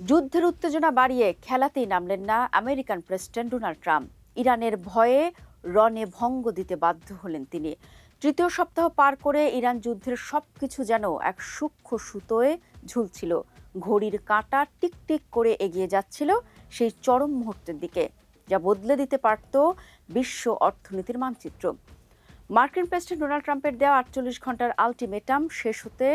যুদ্ধের উত্তেজনা বাড়িয়ে খেলাতেই নামলেন না আমেরিকান প্রেসিডেন্ট ডোনাল্ড ট্রাম্প। ইরানের ভয়ে রণে ভঙ্গ দিতে বাধ্য হলেন তিনি। তৃতীয় সপ্তাহ পার করে ইরান যুদ্ধের সবকিছু যেন এক সূক্ষ্ম সুতোয় ঝুলছিল। ঘড়ির কাঁটা টিকটিক করে এগিয়ে যাচ্ছিল সেই চরম মুহূর্তের দিকে, যা বদলে দিতে পারত বিশ্ব অর্থনীতির মানচিত্র। মার্কিন প্রেসিডেন্ট ডোনাল্ড ট্রাম্পের দেওয়া ৪৮ ঘন্টার আলটিমেটাম শেষ হতে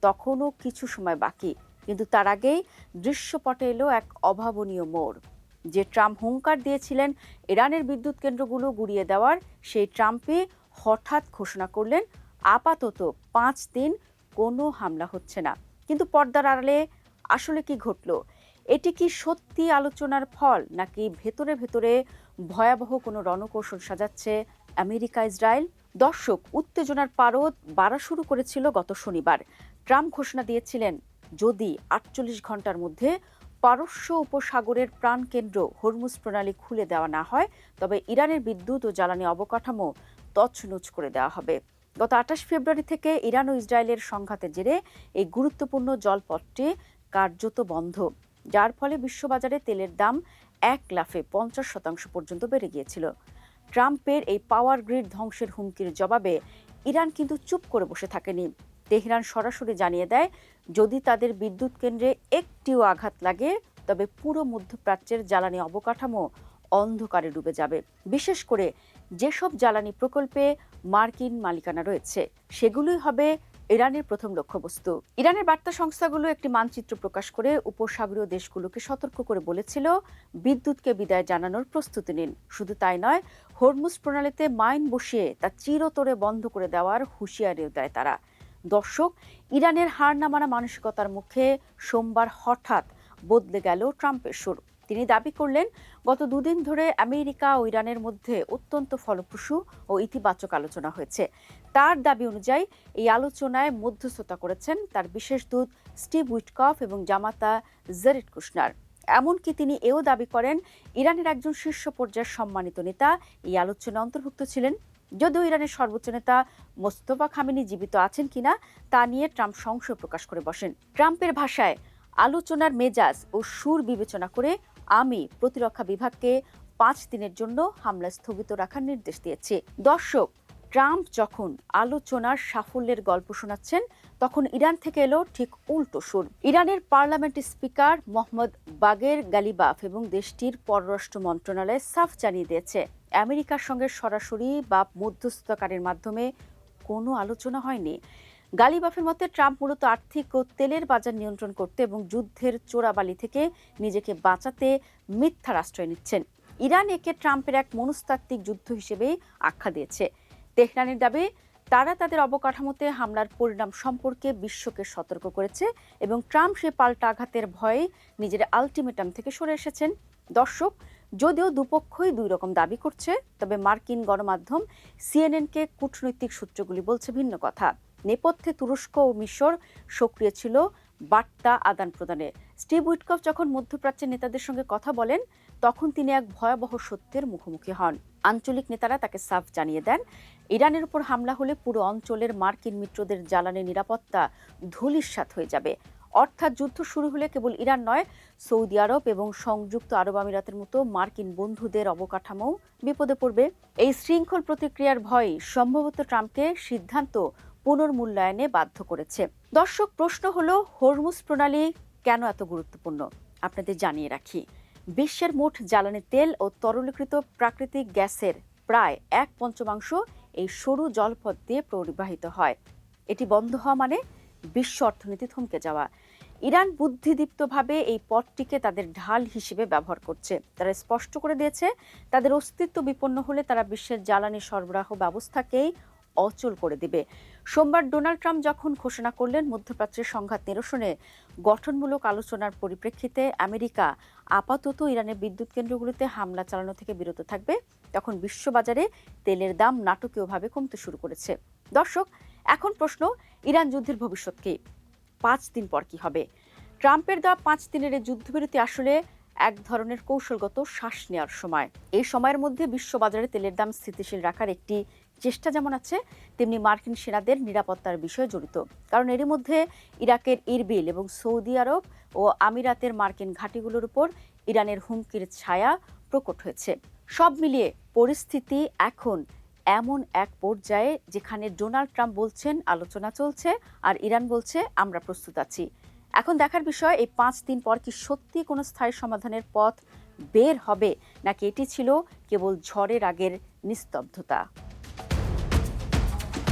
তখনও কিছু সময় বাকি, কিন্তু তার আগেই দৃশ্যপটে এলো এক অভাবনীয় মোড়। যে ট্রাম্প হুঙ্কার দিয়েছিলেন ইরানের বিদ্যুৎ কেন্দ্রগুলো গুঁড়িয়ে দেওয়ার, সেই ট্রাম্পই হঠাৎ ঘোষণা করলেন আপাতত ৫ দিন কোনো হামলা হচ্ছে না। কিন্তু পর্দার আড়ালে আসলে কি ঘটল? এটি কি সত্যি আলোচনার ফল, নাকি ভেতরে ভেতরে ভয়াবহ কোনো রণকৌশল সাজাচ্ছে আমেরিকা ইসরায়েল? দর্শক, উত্তেজনার পারদ বাড়া শুরু করেছিল গত শনিবার। ট্রাম্প ঘোষণা দিয়েছিলেন যদি ৪৮ ঘন্টার মধ্যে পারস্য উপসাগরের প্রাণকেন্দ্র হরমুজ প্রণালী খুলে দেওয়া না হয়, তবে ইরানের বিদ্যুৎ ও জ্বালানি অবকাঠামো তছনছ করে দেওয়া হবে। গত ২৮ ফেব্রুয়ারি থেকে ইরান ও ইসরায়েলের সংঘাতের জেরে এই গুরুত্বপূর্ণ জলপথটি কার্যত বন্ধ, যার ফলে বিশ্ববাজারে তেলের দাম এক লাফে ৫০% পর্যন্ত বেড়ে গিয়েছিল। ট্রাম্পের এই পাওয়ার গ্রিড ধ্বংসের হুমকির জবাবে ইরান কিন্তু চুপ করে বসে থাকেনি। তেহরান সরাসরি জানিয়ে দেয়, যদি তাদের বিদ্যুৎ কেন্দ্রে একটিও আঘাত লাগে তবে পুরো মধ্যপ্রাচ্যের জ্বালানি অবকাঠামো অন্ধকারে ডুবে যাবে। বিশেষ করে যেসব জ্বালানি প্রকল্পে মার্কিন মালিকানা রয়েছে, সেগুলোই হবে ইরানের প্রথম লক্ষ্যবস্তু। ইরানের বার্তা সংস্থাগুলো একটি মানচিত্র প্রকাশ করে উপসাগরীয় দেশগুলোকে সতর্ক করে বলেছিল, বিদ্যুৎকে বিদায় জানানোর প্রস্তুতি নিন। শুধু তাই নয়, হরমুজ প্রণালীতে মাইন বসিয়ে তা চিরতরে বন্ধ করে দেওয়ার হুঁশিয়ারিও দেয় তারা। দর্শক, ইরানের হার না মানা মানসিকতার মুখে সোমবার হঠাৎ বদলে গেল ট্রাম্পের সুর। তিনি দাবি করলেন, গত দুদিন ধরে আমেরিকা ও ইরানের মধ্যে অত্যন্ত ফলপ্রসূ ও ইতিবাচক আলোচনা হয়েছে। তার দাবি অনুযায়ী এই আলোচনায় মধ্যস্থতা করেছেন তার বিশেষ দূত স্টিভ উইটকফ এবং জামাতা জারেড কুশনার। এমনকি তিনি এও দাবি করেন, ইরানের একজন শীর্ষ পর্যায়ের সম্মানিত নেতা এই আলোচনায় অন্তর্ভুক্ত ছিলেন। যদিও ইরানের সর্বোচ্চ নেতা মোস্তফা খামেনি জীবিত আছেন কিনা তা নিয়ে ট্রাম্প সংশয় প্রকাশ করে বসেন। ট্রাম্পের ভাষায়, আলোচনার মেজাজ ও সুর বিবেচনা করে আমি প্রতিরক্ষা বিভাগকে ৫ দিনের জন্য হামলা স্থগিত রাখার নির্দেশ দিয়েছি। দর্শক, ট্রাম্প যখন আলোচনার সাফল্যের গল্প শোনাচ্ছেন, তখন ইরান থেকে এলো ঠিক উল্টো সুর। ইরানের পার্লামেন্টের স্পিকার মোহাম্মদ বাগের গালিবাফ এবং দেশটির পররাষ্ট্র মন্ত্রণালয় সাফ জানিয়ে দিয়েছে, আমেরিকার সঙ্গে সরাসরি বা মধ্যস্থতাকারীর মাধ্যমে কোনো আলোচনা হয়নি। গালিবাফের মতে, ট্রাম্প মূলত আর্থিক ও তেলের বাজার নিয়ন্ত্রণ করতে এবং যুদ্ধের চোরাবালি থেকে নিজেকে বাঁচাতে মিথ্যার আশ্রয় নিচ্ছেন। ইরান একে ট্রাম্পের এক মনস্তাত্ত্বিক যুদ্ধ হিসেবেই আখ্যা দিয়েছে। তেহরানের দাবি, তারা তাদের অবকাঠামোতে হামলার পরিণাম সম্পর্কে বিশ্বকে সতর্ক করেছে এবং ট্রাম্প সে পাল্টা আঘাতের ভয়ে নিজের আলটিমেটাম থেকে সরে এসেছেন। দর্শক, যদিও দুপক্ষই দুই রকম দাবি করছে, তবে মার্কিন গণমাধ্যম সিএনএনকে কূটনৈতিক সূত্রগুলি বলছে ভিন্ন কথা। নেপথ্যে তুরস্ক ও মিশর সক্রিয় ছিল বার্তা আদান প্রদানে। স্টিভ উইটকফ যখন মধ্যপ্রাচ্যের নেতাদের সঙ্গে কথা বলেন, তখন তিনি এক ভয়াবহ সত্যের মুখোমুখি হন। আঞ্চলিক নেতারা তাকে সাফ জানিয়ে দেন, ইরানের উপর হামলা হলে পুরো অঞ্চলের মার্কিন মিত্রদের জ্বালানি নিরাপত্তা ধূলিসাৎ হয়ে যাবে। অর্থাৎ যুদ্ধ শুরু হলে কেবল ইরান নয়, সৌদি আরব এবং সংযুক্ত আরব আমিরাতের মতো মার্কিন বন্ধুদের অবকাঠামো বিপদে পড়বে। এই শৃঙ্খল প্রতিক্রিয়ার ভয় সম্ভবত ট্রাম্পকে সিদ্ধান্ত পুনর্মূল্যায়নে বাধ্য করেছে। দর্শক, প্রশ্ন হলো, হরমুজ প্রণালী কেন এত গুরুত্বপূর্ণ? আপনাদের জানিয়ে রাখি, বিশ্বের মোট জ্বালানি তেল ও তরলীকৃত প্রাকৃতিক গ্যাসের প্রায় ১/৫ এই সরু জলপথ দিয়ে পরিবাহিত হয়। এটি বন্ধ হওয়া মানে বিশ্ব অর্থনীতি থমকে যাওয়া। ইরান বুদ্ধিদীপ্তভাবে এই পথটিকে তাদের ঢাল হিসেবে ব্যবহার করছে। তারা স্পষ্ট করে দিয়েছে, তাদের অস্তিত্ব বিপন্ন হলে তারা বিশ্বের জ্বালানি সরবরাহ ব্যবস্থাকেই অচল করে দিবে। সোমবার ডোনাল্ড ট্রাম্প যখন ঘোষণা করলেন মধ্যপ্রাচ্যের সংঘাত নিরসনে গঠনমূলক আলোচনার পরিপ্রেক্ষিতে আমেরিকা আপাতত ইরানের বিদ্যুৎ কেন্দ্রগুলোতে হামলা চালানো থেকে বিরত থাকবে, তখন বিশ্ববাজারে তেলের দাম নাটকীয়ভাবে কমতে শুরু করেছে। দর্শক, এখন প্রশ্ন, ইরান যুদ্ধের ভবিষ্যৎ কি? ৫ দিন পর কি হবে? ট্রাম্পের দেওয়া ৫ দিনের এই যুদ্ধবিরতি আসলে এক ধরনের কৌশলগত শ্বাস নেওয়ার সময়। এই সময়ের মধ্যে বিশ্ববাজারে তেলের দাম স্থিতিশীল রাখার একটি চেষ্টা যেমন আছে, তেমনি মার্কিন সেনাদের নিরাপত্তার বিষয় জড়িত। কারণ এরই মধ্যে ইরাকের ইরবিল এবং সৌদি আরব ও আমিরাতের মার্কিন ঘাঁটিগুলোর উপর ইরানের হুমকির ছায়া প্রকট হয়েছে। সব মিলিয়ে পরিস্থিতি এখন এমন এক পর্যায়ে যেখানে ডোনাল্ড ট্রাম্প বলছেন আলোচনা চলছে, আর ইরান বলছে আমরা প্রস্তুত আছি। এখন দেখার বিষয় এই 5 দিন পর কি সত্যি কোনো স্থায়ী সমাধানের পথ বের হবে, নাকি এটি ছিল কেবল ঝড়ের আগের নিস্তব্ধতা।